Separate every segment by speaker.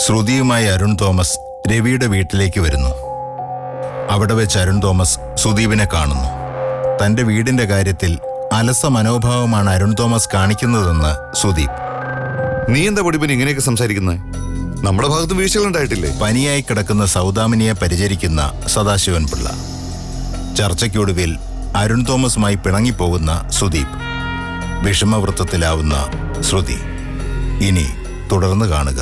Speaker 1: ശ്രുതിയുമായി Arun Thomas രവിയുടെ വീട്ടിലേക്ക് വരുന്നു. അവിടെ വെച്ച് അരുൺ തോമസ് സുദീപിനെ കാണുന്നു. തന്റെ വീടിന്റെ കാര്യത്തിൽ അലസ മനോഭാവമാണ് അരുൺ തോമസ് കാണിക്കുന്നതെന്ന് സുദീപ്.
Speaker 2: നീ എന്താ പൊടിപ്പനി ഇങ്ങനെയൊക്കെ സംസാരിക്കുന്നത്? നമ്മുടെ ഭാഗത്ത് വീഴ്ചകളുണ്ടായിട്ടില്ലേ?
Speaker 1: പനിയായി കിടക്കുന്ന സൗദാമിനിയെ പരിചരിക്കുന്ന സദാശിവൻ പിള്ള. ചർച്ചയ്ക്കൊടുവിൽ അരുൺ തോമസുമായി പിണങ്ങിപ്പോകുന്ന സുദീപ്. വിഷമവൃത്തത്തിലാവുന്ന ശ്രുതി. ഇനി തുടർന്ന് കാണുക.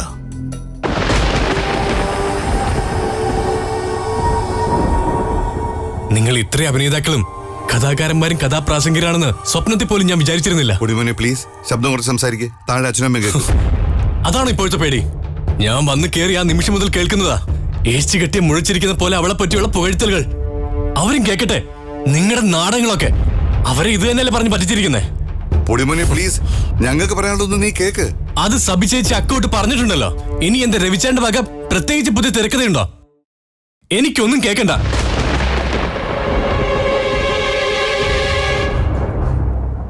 Speaker 3: നിങ്ങൾ ഇത്ര അഭിനേതാക്കളും കഥാകാരന്മാരും കഥാപ്രാസംഗികരാണെന്ന് സ്വപ്നത്തിൽ പോലും ഞാൻ വിചാരിച്ചിരുന്നില്ല.
Speaker 2: പൊടിമോനെ പ്ലീസ് ശബ്ദം കുറച്ച് സംസാരിക്കേ. താഴെ അച്ഛനമ്മ കേൾക്കും.
Speaker 3: അതാണ് ഇപ്പോഴത്തെ പേടി. ഞാൻ വന്ന് കയറി ആ നിമിഷം മുതൽ കേൾക്കുന്നതാ ഏച്ചി കെട്ടി മുഴിച്ചിരിക്കുന്ന പോലെ അവളെ പറ്റിയുള്ള പുകഴ്ത്തലുകൾ. അവരും കേൾക്കട്ടെ നിങ്ങളുടെ നാടകങ്ങളൊക്കെ. അവരെ ഇത് തന്നെയല്ലേ പറഞ്ഞ് പറ്റിച്ചിരിക്കുന്നേ.
Speaker 2: പൊടിമോനെ പ്ലീസ്, ഞങ്ങൾക്ക് പറയാനുള്ളതൊന്നും നീ കേക്ക്.
Speaker 3: അത് സബിച്ചേച്ചി അക്കോട്ട് പറഞ്ഞിട്ടുണ്ടല്ലോ. ഇനി എന്റെ രവിച്ചേന്റെ വക പ്രത്യേകിച്ച് പുതിയ തിരക്കഥയുണ്ടോ? എനിക്കൊന്നും കേൾക്കണ്ട.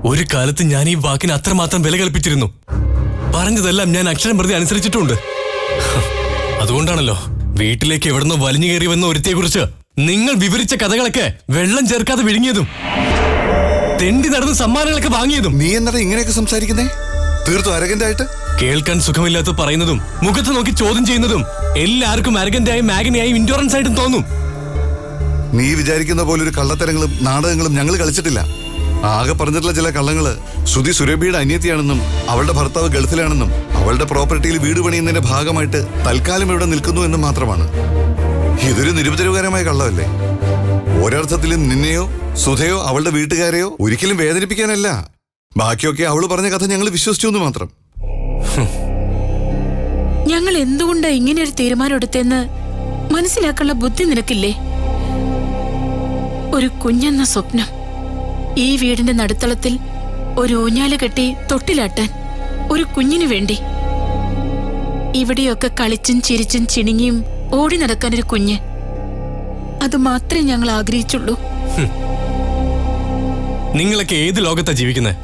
Speaker 3: ഒരു കാലത്ത് ഞാൻ ഈ വാക്കിന് അത്രമാത്രം വില കൽപ്പിച്ചിരുന്നു. പറഞ്ഞതെല്ലാം ഞാൻ അക്ഷരം പ്രതി അനുസരിച്ചിട്ടുണ്ട്. അതുകൊണ്ടാണല്ലോ വീട്ടിലേക്ക് എവിടുന്നോ വലിഞ്ഞു കയറി വന്ന ഒരുത്തിയെക്കുറിച്ച് നിങ്ങൾ വിവരിച്ച കഥകളൊക്കെ വെള്ളം ചേർക്കാതെ വിഴുങ്ങിയതും തെണ്ടി നടന്ന് സമ്മാനങ്ങളൊക്കെ വാങ്ങിയതും.
Speaker 2: നീ എന്താ ഇങ്ങനെയൊക്കെ സംസാരിക്കുന്നേ? തീർത്തും അരഗന്റായിട്ട്.
Speaker 3: കേൾക്കാൻ സുഖമില്ലാത്ത പറയുന്നതും മുഖത്ത് നോക്കി ചോദ്യം ചെയ്യുന്നതും എല്ലാവർക്കും അരഗന്റായും മാഗനിയായും ഇൻഡോറൻസ് ആയിട്ടും തോന്നും.
Speaker 2: നീ വിചാരിക്കുന്ന പോലെ ഒരു കള്ളത്തരങ്ങളും നാടകങ്ങളും ഞങ്ങൾ കളിച്ചിട്ടില്ല. ആകെ പറഞ്ഞിട്ടുള്ള ചില കള്ളങ്ങള് ശ്രുതി സുരഭിയുടെ അനിയത്തിയാണെന്നും അവളുടെ ഭർത്താവ് ഗൾഫിലാണെന്നും അവളുടെ പ്രോപ്പർട്ടിയിൽ വീട് പണിയുന്നതിന്റെ ഭാഗമായിട്ട് തൽക്കാലം ഇവിടെ നിൽക്കുന്നു എന്നും മാത്രമാണ്. ഇതൊരു നിരുപദ്രവകരമായ കള്ളമല്ലേ? ഒരർത്ഥത്തിലും നിന്നെയോ സുധയോ അവളുടെ വീട്ടുകാരെയോ ഒരിക്കലും വേദനിപ്പിക്കാനല്ല. ബാക്കിയൊക്കെ അവള് പറഞ്ഞ കഥ ഞങ്ങൾ വിശ്വസിച്ചു എന്ന് മാത്രം.
Speaker 4: ഞങ്ങൾ എന്തുകൊണ്ടാ ഇങ്ങനെ ഒരു തീരുമാനം എടുത്തെന്ന് മനസ്സിലാക്കാനുള്ള ബുദ്ധി നിനക്കില്ലേ? ഒരു കുഞ്ഞെന്ന സ്വപ്നം, ഈ വീടിന്റെ നടുത്തളത്തിൽ ഒരു ഊഞ്ഞാല് കെട്ടി തൊട്ടിലാട്ടാൻ ഒരു കുഞ്ഞിനു വേണ്ടി. ഇവിടെയൊക്കെ കളിച്ചും ചിരിച്ചും ചിണുങ്ങിയും ഓടി നടക്കാനൊരു കുഞ്ഞ്. അത് മാത്രമേ ഞങ്ങൾ ആഗ്രഹിച്ചുള്ളൂ.
Speaker 3: നിങ്ങളൊക്കെ ഏത് ലോകത്താ ജീവിക്കുന്നത്?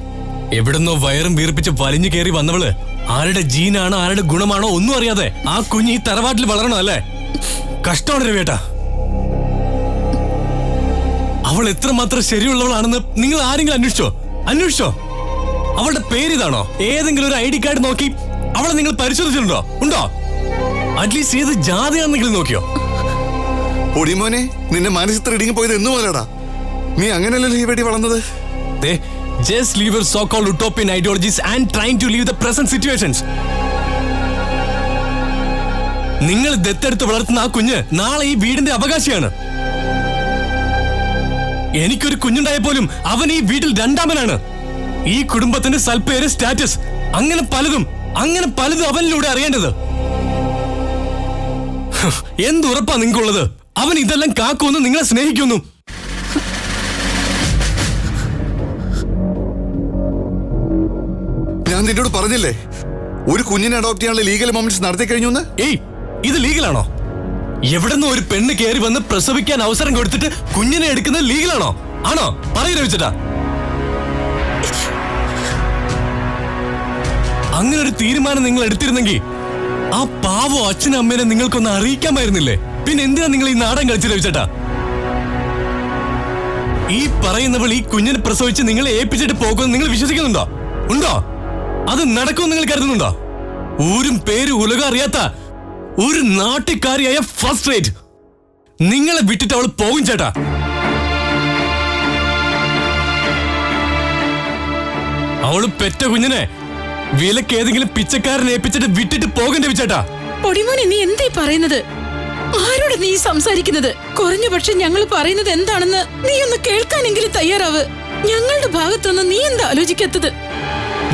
Speaker 3: എവിടുന്നോ വയറും വീർപ്പിച്ച് വലിഞ്ഞു കയറി വന്നവള് ആരുടെ ജീനാണോ ആരുടെ ഗുണമാണോ ഒന്നും അറിയാതെ ആ കുഞ്ഞ് ഈ തറവാട്ടിൽ വളരണോ അല്ലേ? കഷ്ടമാണ് രവേട്ടാ. അവൾ എത്രമാത്രം ശരിയുള്ളവളാണെന്ന് നിങ്ങൾ ആരെങ്കിലും അന്വേഷിച്ചോ? അവളുടെ പേരിതാണോ? ഏതെങ്കിലും ഒരു ID കാർഡ് നോക്കി അവളെ നിങ്ങൾ പരിശോധിച്ചിട്ടുണ്ടോ? ഉണ്ടോ? അറ്റ്ലീസ്റ്റ് ഏത് ജാതിയാണെന്നെങ്കിലും നോക്കിയോ?
Speaker 2: പൊടിമോനെ, നിന്റെ മനസ്സിൽ ഇടുങ്ങി പോയത് എന്നു മുതലടാ? നീ അങ്ങനെയല്ലല്ലോ ഈ വേണ്ടി വളർന്നത്.
Speaker 3: Just leave your so-called utopian ideologies and trying to leave the present situations. നിങ്ങൾ ദത്തെടുത്ത് വളർത്തുന്ന ആ കുഞ്ഞ് നാളെ ഈ വീടിന്റെ അവകാശിയാണ്. എനിക്കൊരു കുഞ്ഞുണ്ടായ പോലും അവൻ ഈ വീട്ടിൽ രണ്ടാമനാണ്. ഈ കുടുംബത്തിന്റെ സൽപ്പേര്, സ്റ്റാറ്റസ്, അങ്ങനെ പലതും അവനിലൂടെ അറിയേണ്ടത്. എന്തുറപ്പാ നിങ്ങൾക്കുള്ളത്? അവൻ ഇതെല്ലാം കാക്കുമെന്ന് നിങ്ങളെ സ്നേഹിക്കുന്നു.
Speaker 2: ഞാൻ നിന്നോട് പറഞ്ഞില്ലേ ഒരു കുഞ്ഞിനെ അഡോപ്റ്റ് ചെയ്യാനുള്ള ലീഗൽ മൊമെന്റ്സ് നടത്തി കഴിഞ്ഞു.
Speaker 3: ഇത് ലീഗലാണോ? എവിടെന്ന് ഒരു പെണ്ണ് കയറി വന്ന് പ്രസവിക്കാൻ അവസരം കൊടുത്തിട്ട് കുഞ്ഞിനെ എടുക്കുന്നത് ലീഗലാണോ? ആണോ? പറയൂ രവിച്ചേട്ടാ. അങ്ങനെ ഒരു തീരുമാനം നിങ്ങൾ എടുത്തിരുന്നെങ്കിൽ ആ പാവോ അച്ഛനും അമ്മേനെ നിങ്ങൾക്കൊന്ന് അറിയിക്കാമായിരുന്നില്ലേ? പിന്നെ എന്തിനാ നിങ്ങൾ ഈ നാടൻ കളിച്ചത് രവിച്ചേട്ടാ? ഈ പറയുന്നവൾ ഈ കുഞ്ഞിനെ പ്രസവിച്ച് നിങ്ങളെ ഏൽപ്പിച്ചിട്ട് പോകുമെന്ന് നിങ്ങൾ വിശ്വസിക്കുന്നുണ്ടോ? ഉണ്ടോ? അത് നടക്കുമെന്ന് നിങ്ങൾ കരുതുന്നുണ്ടോ? ഊരും പേരും ഉലകം അറിയാത്ത ഒരു നാട്ടുകാരിയായ ഫസ്റ്റ് റേറ്റ് നിങ്ങളെ വിട്ടിട്ട് അവൾ പോകും ചേട്ടാ. അവള് പെറ്റ കുഞ്ഞിനെ വിലക്ക് ഏതെങ്കിലും പിച്ചക്കാരനെ ഏൽപ്പിച്ചിട്ട് വിട്ടിട്ട് പോകണ്ടേ ചേട്ടാ?
Speaker 4: പൊടിമോനെ, നീ എന്തേ പറയുന്നത്? ആരോട് നീ സംസാരിക്കുന്നത്? കുറഞ്ഞ പക്ഷെ ഞങ്ങൾ പറയുന്നത് എന്താണെന്ന് നീ ഒന്ന് കേൾക്കാനെങ്കിലും തയ്യാറാവ്. ഞങ്ങളുടെ ഭാഗത്തൊന്നും നീ എന്താ ആലോചിക്കാത്തത്?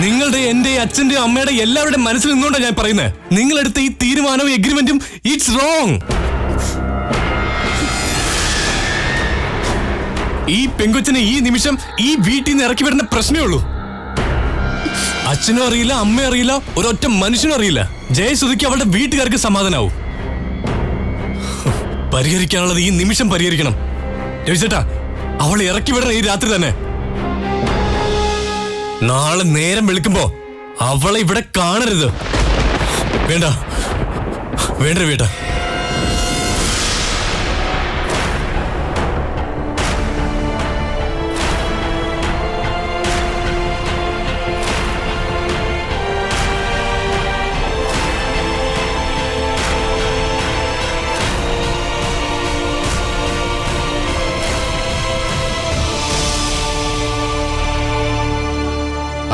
Speaker 3: നിങ്ങളുടെ, എന്റെ, അച്ഛന്റെ, അമ്മയുടെ എല്ലാവരുടെ മനസ്സിൽ നിന്നുകൊണ്ടാണ് ഞാൻ പറയുന്നത്. നിങ്ങളെടുത്ത ഈ തീരുമാനവും എഗ്രിമെന്റും ഇറ്റ്സ് റോങ്. ഈ പെങ്കൊച്ചിനെ ഈ നിമിഷം ഈ വീട്ടിൽ നിന്ന് ഇറക്കി വരുന്ന പ്രശ്നമേ ഉള്ളൂ. അച്ഛനും അറിയില്ല, അമ്മയും അറിയില്ല, ഒരൊറ്റ മനുഷ്യനും അറിയില്ല. ജയസുധിക്ക് അവളുടെ വീട്ടുകാർക്ക് സമാധാനാവും. പരിഹരിക്കാനുള്ളത് ഈ നിമിഷം പരിഹരിക്കണം രവിചേട്ടാ. അവളെ ഇറക്കി വിടണം ഈ രാത്രി തന്നെ. നാളെ നേരം വെളുക്കുമ്പോ അവളെ ഇവിടെ കാണരുത്. വേണ്ട, വേണ്ട രവിയേട്ടാ.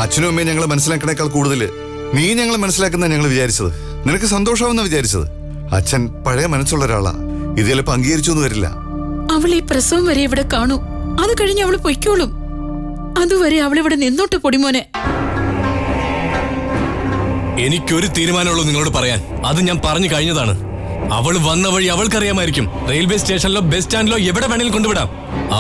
Speaker 2: അച്ഛനും അമ്മയും ഞങ്ങളെ മനസ്സിലാക്കണേക്കാൾ കൂടുതൽ നീ ഞങ്ങളെ മനസ്സിലാക്കുന്ന ഞങ്ങൾ വിചാരിച്ചത്. നിനക്ക് സന്തോഷമാവുന്ന വിചാരിച്ചത്. അച്ഛൻ പഴയ മനസ്സുള്ള ഒരാളാ. ഇത് ചിലപ്പോൾ അംഗീകരിച്ചൊന്നും വരില്ല.
Speaker 4: അവൾ ഈ പ്രസവം വരെ ഇവിടെ കാണൂ. അത് കഴിഞ്ഞ് അവള് പൊയ്ക്കോളും. അതുവരെ അവളിവിടെ നിന്നോട്ട് പൊടിമോനെ.
Speaker 3: എനിക്കൊരു തീരുമാനമുള്ളൂ നിങ്ങളോട് പറയാൻ. അത് ഞാൻ പറഞ്ഞു കഴിഞ്ഞതാണ്. അവൾ വന്ന വഴി അവൾക്കറിയാമായിരിക്കും. റെയിൽവേ സ്റ്റേഷനിലോ ബസ് സ്റ്റാൻഡിലോ എവിടെ വേണേലും കൊണ്ടുവിടാം.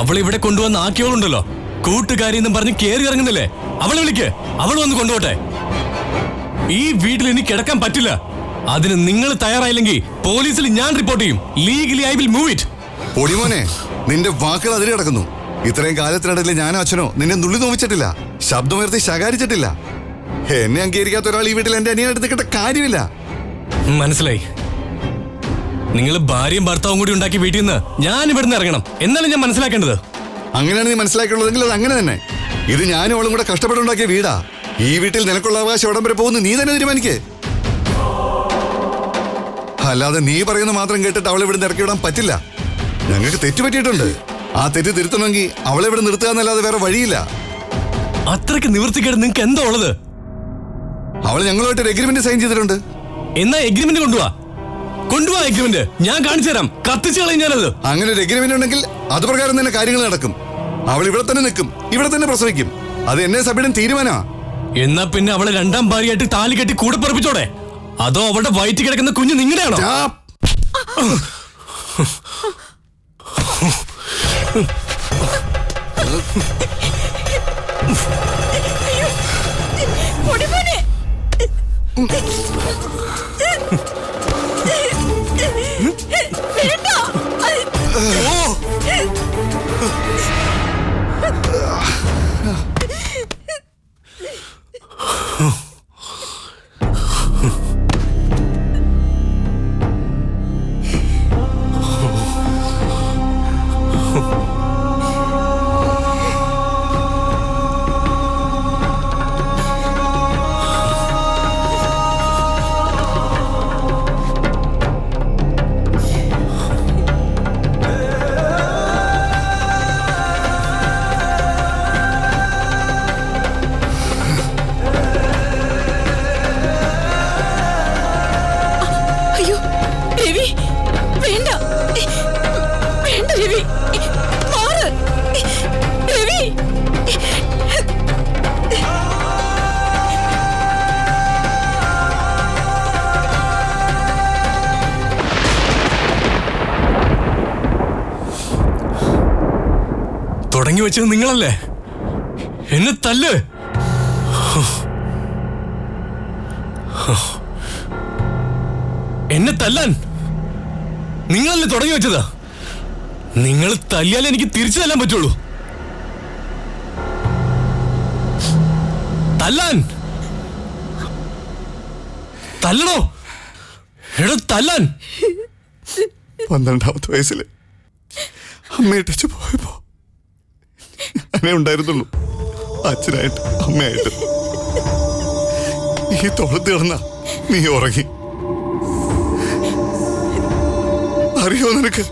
Speaker 3: അവൾ ഇവിടെ കൊണ്ടുവന്ന് ആക്കിയോളുണ്ടല്ലോ. കൂട്ടുകാരി എന്നും പറഞ്ഞ് കേറി ഇറങ്ങുന്നില്ലേ? അവളെ വിളിക്ക്. അവൾ വന്ന് കൊണ്ടുപോട്ടെ. ഈ വീട്ടിൽ എനിക്ക് കിടക്കാൻ പറ്റില്ല. അതിന് നിങ്ങൾ തയ്യാറായില്ലെങ്കിൽ പോലീസിൽ ഞാൻ റിപ്പോർട്ട് ചെയ്യും. Legally I will move it.
Speaker 2: പൊടിമോനെ, നിന്റെ വാക്കുകൾ അതിൽ കിടക്കുന്നു. ഇത്രയും കാലത്തിനിടയിൽ ഞാനോ അച്ഛനോ നിന്നെ നുള്ളി നോവിച്ചിട്ടില്ല, ശബ്ദമുയർത്തി ശകാരിച്ചിട്ടില്ല. എന്നെ അംഗീകരിക്കാത്ത ഒരാൾ ഈ വീട്ടിൽ എന്റെ അനിയനായിട്ട് നിൽക്കേണ്ട കാര്യമില്ല.
Speaker 3: മനസ്സിലായി. നിങ്ങൾ ഭാര്യയും ഭർത്താവും കൂടി ഉണ്ടാക്കി വീട്ടിൽ നിന്ന് ഞാൻ ഇവിടുന്ന് ഇറങ്ങണം എന്നാലും ഞാൻ മനസ്സിലാക്കേണ്ടത്.
Speaker 2: അങ്ങനെയാണ് നീ മനസ്സിലാക്കിയുള്ളതെങ്കിൽ അത് അങ്ങനെ തന്നെ. ഇത് ഞാനും അവളും കൂടെ കഷ്ടപ്പെട്ടുണ്ടാക്കിയ വീടാ. ഈ വീട്ടിൽ നിനക്കുള്ള അവകാശം എവിടം വരെ പോകുന്നു നീ തന്നെ തീരുമാനിക്കേ. അല്ലാതെ നീ പറയുന്ന മാത്രം കേട്ടിട്ട് അവളെ ഇവിടെ ഇറക്കിവിടാൻ പറ്റില്ല. ഞങ്ങൾക്ക് തെറ്റുപറ്റിയിട്ടുണ്ട്. ആ തെറ്റ് തിരുത്തണമെങ്കിൽ അവളെ ഇവിടെ നിർത്തുക എന്നല്ലാതെ വേറെ വഴിയില്ല.
Speaker 3: അത്രയ്ക്ക് നിവൃത്തിക്കേട് നിങ്ങൾക്ക് എന്താ ഉള്ളത്?
Speaker 2: അവൾ ഞങ്ങളുമായിട്ട് ഒരു എഗ്രിമെന്റ് സൈൻ ചെയ്തിട്ടുണ്ട്.
Speaker 3: എന്നാ എഗ്രിമെന്റ് കൊണ്ടുപോവാ എഗ്രിമെന്റ് ഞാൻ കാണിച്ചു തരാം. കത്തിച്ചു കളയും ഞാനത്.
Speaker 2: അങ്ങനെ ഒരു എഗ്രിമെന്റ് ഉണ്ടെങ്കിൽ അത് പ്രകാരം തന്നെ കാര്യങ്ങൾ നടക്കും. അവൾ ഇവിടെ തന്നെ നിൽക്കും, ഇവിടെ തന്നെ പ്രസവിക്കും. അത് എന്നെ സഭയുടെ തീരുമാനമാ.
Speaker 3: എന്നാ പിന്നെ അവളെ രണ്ടാം ഭാര്യയായിട്ട് താലി കെട്ടി കൂടെ പറപ്പിച്ചോടെ? അതോ അവളുടെ വയറ്റിൽ കിടക്കുന്ന കുഞ്ഞ് നിങ്ങളുടെയാണോ? തുടങ്ങി വെച്ചത് നിങ്ങളല്ലേ? എന്നെ തല്ല്. എന്നെ തല്ലാൻ നിങ്ങളല്ലേ തുടങ്ങി വെച്ചത്? നിങ്ങൾ തല്ലിയാലേ എനിക്ക് തിരിച്ചു തല്ലാൻ പറ്റുള്ളൂ. തല്ലാൻ തല്ലണോ? എടോ തല്ലാൻ.
Speaker 2: 12ാമത്തെ വയസ്സില് അമ്മയിട്ടു പോയപ്പോ ഞാനേ ഉണ്ടായിരുന്നുള്ളൂ, അച്ഛനായിട്ട് അമ്മയായിട്ട്. ഈ തൊളത്ത് കിടന്ന നീ ഉറങ്ങി. അറിയോ നിനക്ക്?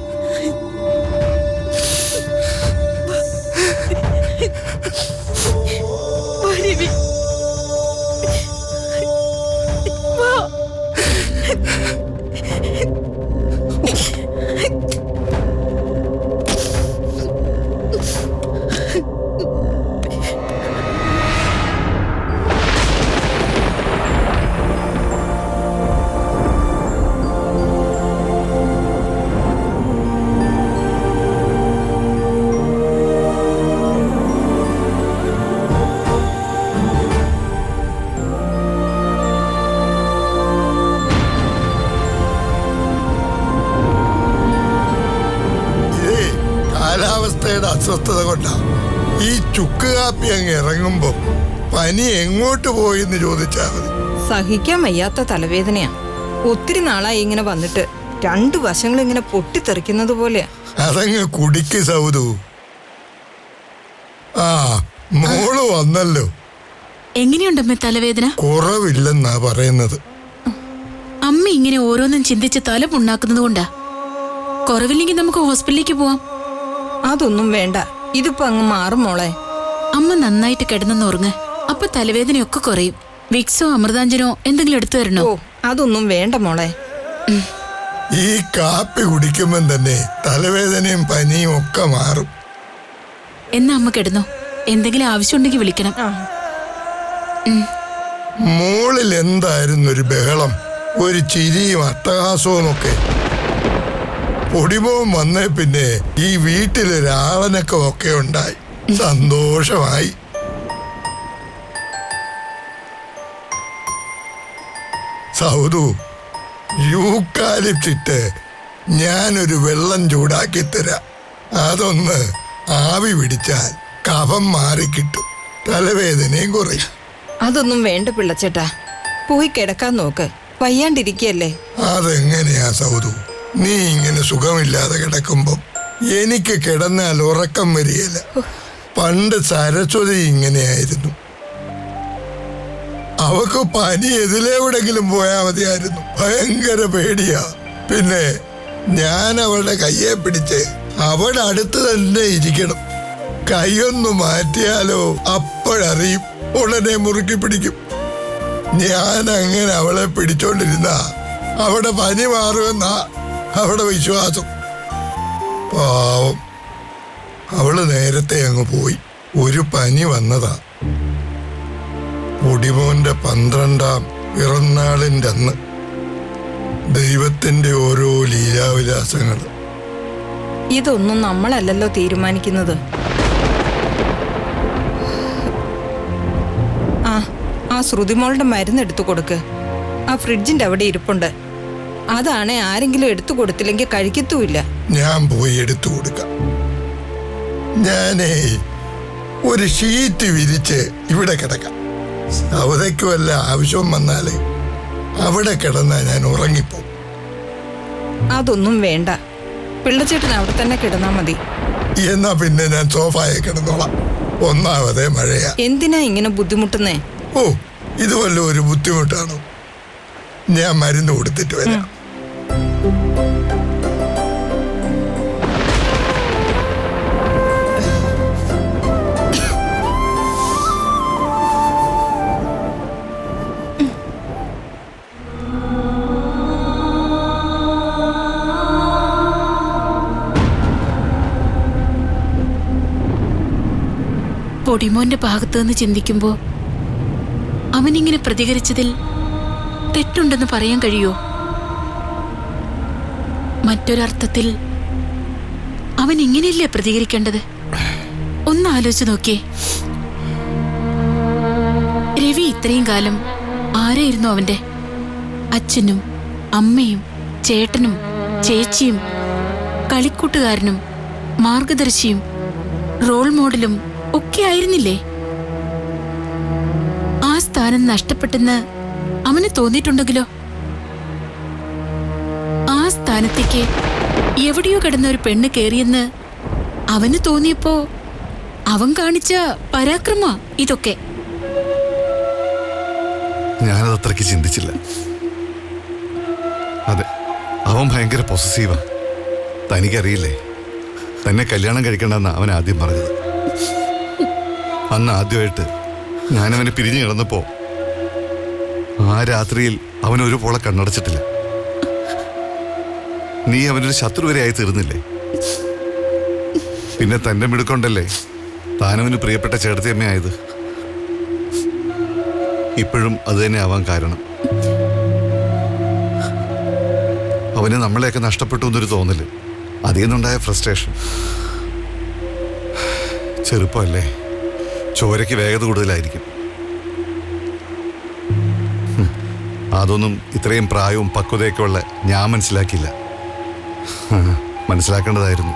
Speaker 5: കാലാവസ്ഥയുടെ അസ്വസ്ഥത കൊണ്ടാ ഈ ചുക്ക് കാപ്പി അങ്ങ് ഇറങ്ങുമ്പോ പനി എങ്ങോട്ട് പോയി എന്ന് ചോദിച്ചാൽ മതി.
Speaker 6: സഹിക്കാൻ വയ്യാത്ത തലവേദനയാ. ഒത്തിരി നാളായി ഇങ്ങനെ വന്നിട്ട് രണ്ടു വശങ്ങൾ ഇങ്ങനെ പൊട്ടിത്തെറിക്കുന്നത് പോലെയാ.
Speaker 5: അതങ്ങ് കുടിക്ക് സൗദു. ആ മോള് വന്നല്ലോ.
Speaker 4: എങ്ങനെയുണ്ടമ്മേ തലവേദന?
Speaker 5: കുറവില്ലെന്നാ പറയുന്നത്.
Speaker 4: അമ്മ ഇങ്ങനെ ഓരോന്നും ചിന്തിച്ച് തല പുണ്ണാക്കുന്നത് കൊണ്ടാ. കുറവില്ലെങ്കിൽ നമുക്ക് ഹോസ്പിറ്റലിലേക്ക് പോവാം.
Speaker 6: അതൊന്നും വേണ്ട, ഇതിപ്പോ അങ്ങ് മാറും മോളെ.
Speaker 4: അമ്മ നന്നായിട്ട് കിടന്നെന്ന് ഉറങ്ങ്. അപ്പൊ തലവേദനയൊക്കെ കുറയും. വിക്സോ അമൃതാഞ്ജനോ എന്തെങ്കിലും എടുത്തു തരണോ?
Speaker 6: ഓ അതൊന്നും വേണ്ട മോളെ.
Speaker 5: ഈ കാപ്പി കുടിക്കുമ്പം തന്നെ തലവേദനയും പനിയും ഒക്കെ മാറും.
Speaker 4: എന്നാ അമ്മ കിടന്നോ. എന്തെങ്കിലും ആവശ്യമുണ്ടെങ്കിൽ വിളിക്കണം.
Speaker 6: ആ
Speaker 5: മോളിൽ എന്തായിരുന്നു ഒരു ബഹളം, ഒരു ചിരിയും അട്ടഹാസവും ഒക്കെ. പൊടിമോൻ വന്നേ പിന്നെ ഈ വീട്ടിലൊരാളനക്കം ഒക്കെ ഉണ്ടായി. സന്തോഷമായി. സൗദു, യൂക്കാലിപ്റ്റിട്ട് ഞാനൊരു വെള്ളം ചൂടാക്കി തരാം. അതൊന്ന് ആവി പിടിച്ചാൽ കഫം മാറിക്കിട്ടും, തലവേദനയും കുറയും.
Speaker 6: അതൊന്നും വേണ്ട പിള്ളച്ചേട്ടാ, പോയി കിടക്കാൻ നോക്ക്. വയ്യാണ്ടിരിക്കല്ലേ.
Speaker 5: അതെങ്ങനെയാ സൗദു? നീ ഇങ്ങനെ സുഖമില്ലാതെ കിടക്കുമ്പം എനിക്ക് കിടന്നാൽ ഉറക്കം വരികയില്ല. പണ്ട് സരസ്വതി ഇങ്ങനെയായിരുന്നു. അവക്ക് പനി എതിലെവിടെങ്കിലും പോയാൽ മതിയായിരുന്നു. ഭയങ്കര പേടിയാ. പിന്നെ ഞാൻ അവളുടെ കയ്യെ പിടിച്ച് അവിടെ അടുത്ത് തന്നെ ഇരിക്കണം. കൈയൊന്നു മാറ്റിയാലോ അപ്പോഴറിയും, ഉടനെ മുറുക്കി പിടിക്കും. ഞാൻ അങ്ങനെ അവളെ പിടിച്ചോണ്ടിരുന്ന അവിടെ പനി മാറുമെന്നാ അവിടെ വിശ്വാസം. പാവം, അവള് നേരത്തെ അങ്ങ് പോയി. ഒരു പനി വന്നതാ. പൊടിമോന്റെ 12ാം പിറന്നാളിൻ്റെ അന്ന്. ദൈവത്തിന്റെ ഓരോ ലീലാവിലാസങ്ങൾ.
Speaker 6: ഇതൊന്നും നമ്മളല്ലല്ലോ തീരുമാനിക്കുന്നത്. ആ ശ്രുതിമോളുടെ മരുന്ന് എടുത്തു കൊടുക്ക്. ആ ഫ്രിഡ്ജിന്റെ അവിടെ ഇരിപ്പുണ്ട്. അതാണെ ആരെങ്കിലും എടുത്തു കൊടുത്തില്ലെങ്കിൽ കഴിക്കത്തുമില്ല.
Speaker 5: ഞാൻ പോയി എടുത്തു കൊടുക്കാം. ഞാനേ ഒരു ഷീറ്റ് വിരിച്ച് ഇവിടെ കിടക്കാം. അവതയ്ക്ക് വല്ല ആവശ്യവും വന്നാല് അവിടെ കിടന്നാ ഞാൻ ഉറങ്ങിപ്പോവും.
Speaker 6: അതൊന്നും വേണ്ട, പിള്ളച്ചേട്ടൻ അവിടെ തന്നെ കിടന്നാ മതി.
Speaker 5: എന്നാ പിന്നെ ഞാൻ സോഫായെ കിടന്നോളാം. ഒന്നാമതേ മഴയാ.
Speaker 6: എന്തിനാ ഇങ്ങനെ ബുദ്ധിമുട്ടുന്നേ?
Speaker 5: ഓ, ഇത് വല്ല ഒരു ബുദ്ധിമുട്ടാണോ? ഞാൻ മരുന്ന് കൊടുത്തിട്ട് വരാം.
Speaker 4: പൊടിമോന്റെ ഭാഗത്തു നിന്ന് ചിന്തിക്കുമ്പോ അവനിങ്ങനെ പ്രതികരിച്ചതിൽ തെറ്റുണ്ടെന്ന് പറയാൻ കഴിയോ? മറ്റൊരർത്ഥത്തിൽ അവൻ ഇങ്ങനെയല്ലേ പ്രതികരിക്കേണ്ടത്? ഒന്ന് ആലോചിച്ച് നോക്കിയേ. രവി ഇത്രയും കാലം ആരായിരുന്നു അവന്റെ? അച്ഛനും അമ്മയും ചേട്ടനും ചേച്ചിയും കളിക്കൂട്ടുകാരനും മാർഗദർശിയും റോൾ മോഡലും ഒക്കെ ആയിരുന്നില്ലേ? ആ സ്ഥാനം നഷ്ടപ്പെട്ടെന്ന് അവന് തോന്നിയിട്ടുണ്ടെങ്കിലോ? ആ സ്ഥാനത്തേക്ക് എവിടെയോ കിടന്ന ഒരു പെണ്ണ് കേറിയെന്ന് അവന് തോന്നിയപ്പോ അവൻ കാണിച്ച പരാക്രമ ഇതൊക്കെ.
Speaker 2: ഞാനത് അത്രയ്ക്ക് ചിന്തിച്ചില്ല. അതെ, അവൻ ഭയങ്കര പൊസസീവാ. തനിക്കറിയില്ലേ, തന്നെ കല്യാണം കഴിക്കണ്ടെന്നാ അവൻ ആദ്യം പറഞ്ഞത്. അന്ന് ആദ്യമായിട്ട് ഞാനവനെ പിരിഞ്ഞു കിടന്നപ്പോ ആ രാത്രിയിൽ അവൻ ഒരു പോളെ കണ്ണടച്ചിട്ടില്ല. നീ അവനൊരു ശത്രു വരെ ആയി തീർന്നില്ലേ? പിന്നെ തന്റെ മിടുക്കൊണ്ടല്ലേ താനവന് പ്രിയപ്പെട്ട ചേട്ടത്തിയമ്മയായത്. ഇപ്പോഴും അത് തന്നെ ആവാൻ കാരണം. അവന് നമ്മളെയൊക്കെ നഷ്ടപ്പെട്ടു എന്നൊരു തോന്നല്, അതിൽ നിന്നുണ്ടായ ഫ്രസ്ട്രേഷൻ. ചെറുപ്പമല്ലേ, ചോരയ്ക്ക് വേഗത കൂടുതലായിരിക്കും. അതൊന്നും ഇത്രയും പ്രായവും പക്വതയൊക്കെ ഉള്ള ഞാൻ മനസ്സിലാക്കിയില്ല. മനസ്സിലാക്കേണ്ടതായിരുന്നു.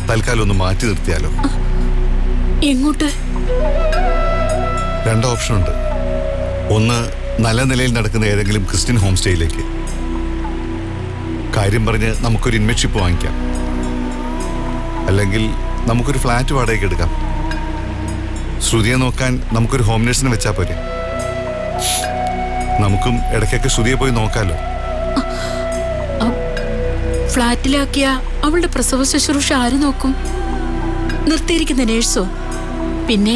Speaker 2: തൽക്കാലം ഒന്ന് മാറ്റി നിർത്തിയാലോ?
Speaker 4: എങ്ങോട്ട്?
Speaker 2: 2 ഓപ്ഷനുണ്ട്. ഒന്ന്, നല്ല നിലയിൽ നടക്കുന്ന ഏതെങ്കിലും ക്രിസ്ത്യൻ ഹോം സ്റ്റേയിലേക്ക്. കാര്യം പറഞ്ഞ് നമുക്കൊരു ഇൻമെൻഷിപ്പ് വാങ്ങിക്കാം. അല്ലെങ്കിൽ നമുക്കൊരു ഫ്ലാറ്റ് വാടകയ്ക്ക് എടുക്കാം. ശ്രുതിയെ നോക്കാൻ നമുക്കൊരു ഹോം നേഴ്സിനെ വെച്ചാൽ പോരെ? നമുക്കും ഇടയ്ക്കൊക്കെ ശ്രുതിയെ പോയി നോക്കാമല്ലോ.
Speaker 4: ഫ്ലാറ്റിലാക്കിയ അവളുടെ പ്രസവ ശുശ്രൂഷ ആര് നോക്കും? നിർത്തിയിരിക്കുന്ന നേഴ്സോ? പിന്നെ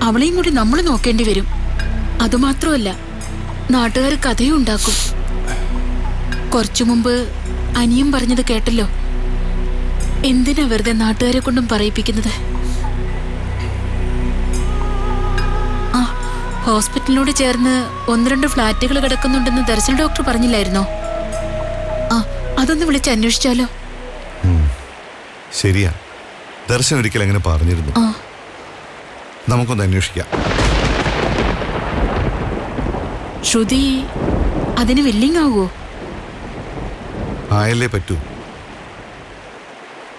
Speaker 4: അവളെയും കൂടി നമ്മൾ നോക്കേണ്ടി വരും. അതുമാത്രമല്ല, നാട്ടുകാർ കഥയും ഉണ്ടാക്കും. കുറച്ചു മുമ്പ് അനിയും പറഞ്ഞത് കേട്ടല്ലോ. എന്തിനാ വെറുതെ നാട്ടുകാരെ കൊണ്ടും പറയിപ്പിക്കുന്നത്? ആ, ഹോസ്പിറ്റലിനോട് ചേർന്ന് 1-2 ഫ്ലാറ്റുകൾ കിടക്കുന്നുണ്ടെന്ന് ദർശന ഡോക്ടർ പറഞ്ഞില്ലായിരുന്നോ? ആ, അതൊന്ന് വിളിച്ച് അന്വേഷിച്ചാലോ?
Speaker 2: ശരിയാ, ദർശൻ ഒരിക്കൽ അങ്ങനെ പറഞ്ഞിരുന്നു. നമുക്കൊന്ന് അന്വേഷിക്കാം.
Speaker 4: ശ്രുതി അതിന് വില്ലിങ് ആവുമോ?
Speaker 2: ആയല്ലേ പറ്റൂ.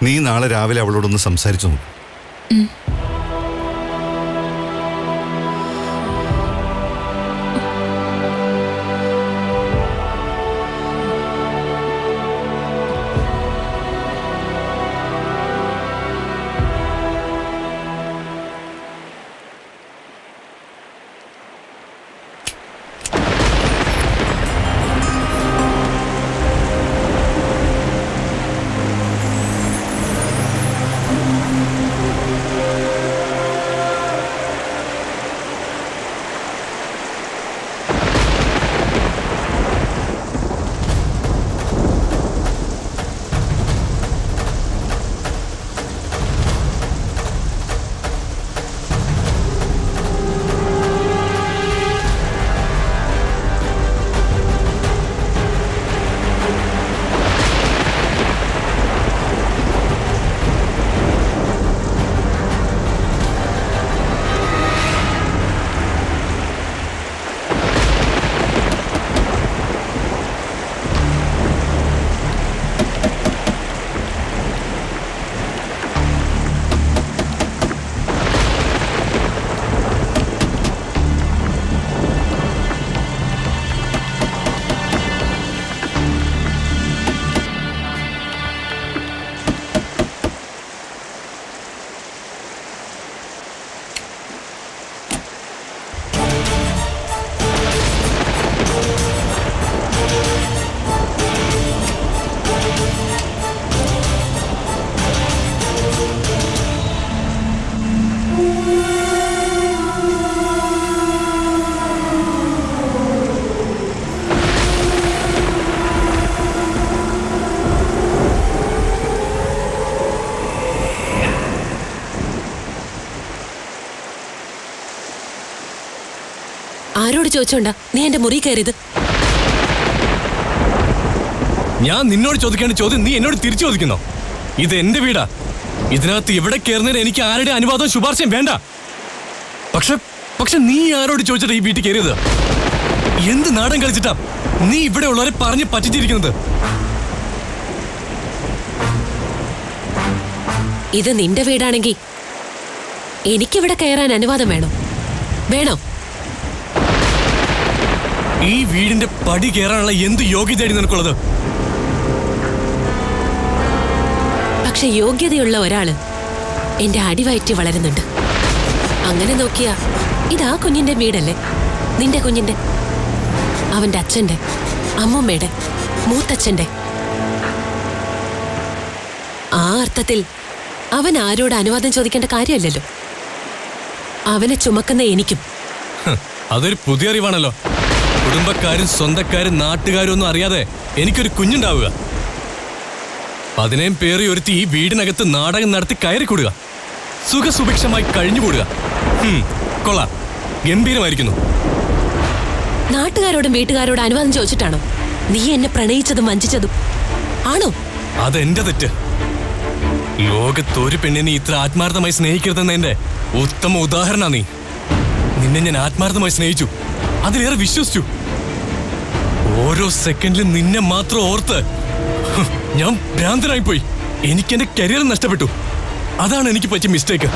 Speaker 2: നീ നാളെ രാവിലെ അവളോടൊന്ന് സംസാരിച്ചു നോക്കും.
Speaker 7: ആരോട് ചോദിച്ചോണ്ടാ നീ എന്റെ മുറി കയറിയത്?
Speaker 3: ഞാൻ നിന്നോട് ചോദിക്കേണ്ട ചോദ്യം നീ എന്നോട് തിരിച്ചു ചോദിക്കുന്നോ? ഇത് എന്റെ വീടാ. ഇതിനകത്ത് എവിടെ കയറുന്നതിന് എനിക്ക് ആരുടെ അനുവാദവും ശുപാർശയും വേണ്ട. പക്ഷെ നീ ആരോട് ചോദിച്ചിട്ട് ഈ വീട്ടിൽ കയറിയത്? എന്ത് നാടൻ കളിച്ചിട്ടാ നീ ഇവിടെ ഉള്ളവരെ പറഞ്ഞ് പറ്റിച്ചിരിക്കുന്നത്?
Speaker 7: ഇത് നിന്റെ വീടാണെങ്കിൽ എനിക്കിവിടെ കയറാൻ അനുവാദം വേണോ? വേണോ?
Speaker 3: ഈ വീടിന്റെ പടി കയറാനുള്ള എന്ത് യോഗ്യതയാണ് നിനക്കുള്ളത്?
Speaker 7: പക്ഷെ യോഗ്യതയുള്ള ഒരാള് എന്റെ അടിവയറ്റി വളരുന്നുണ്ട്. അങ്ങനെ നോക്കിയാ ഇതാ കുഞ്ഞിന്റെ വീടല്ലേ? നിന്റെ കുഞ്ഞിന്റെ, അവന്റെ അച്ഛന്റെ, അമ്മൂമ്മയുടെ, മൂത്തച്ഛന്റെ. ആ അർത്ഥത്തിൽ അവൻ ആരോട് അനുവാദം ചോദിക്കേണ്ട കാര്യമല്ലല്ലോ. അവനെ ചുമക്കുന്ന എനിക്കും.
Speaker 3: അതൊരു പുതിയ അറിവാണല്ലോ. കുടുംബക്കാരും സ്വന്തക്കാരും നാട്ടുകാരും ഒന്നും അറിയാതെ എനിക്കൊരു കുഞ്ഞുണ്ടാവുക, അതിനെയും പേറി ഒരുത്തി ഈ വീടിനകത്ത് നാടകം നടത്തി കയറിക്കൂടുക, സുഖസുഭിക്ഷമായി കഴിഞ്ഞുകൂടുക. കൊള്ളാം, ഗംഭീരമായിരിക്കുന്നു.
Speaker 7: നാട്ടുകാരോടും വീട്ടുകാരോടും അനുവാദം ചോദിച്ചിട്ടാണോ നീ എന്നെ പ്രണയിച്ചതും വഞ്ചിച്ചതും? ആണോ?
Speaker 3: അതെന്റെ തെറ്റ്. ലോകത്തൊരു പെണ്ണിനെ ഇത്ര ആത്മാർത്ഥമായി സ്നേഹിക്കരുതെന്നതിന്റെ ഉത്തമ ഉദാഹരണ നീ. നിന്നെ ഞാൻ ആത്മാർത്ഥമായി സ്നേഹിച്ചു, അതിലേറെ വിശ്വസിച്ചു. ഓരോ സെക്കൻഡിലും നിന്നെ മാത്രം ഓർത്ത് ഞാൻ ഭ്രാന്തനായി പോയി. എനിക്ക് എന്റെ കരിയർ നഷ്ടപ്പെട്ടു. അതാണ് എനിക്ക് പറ്റിയ മിസ്റ്റേക്ക്.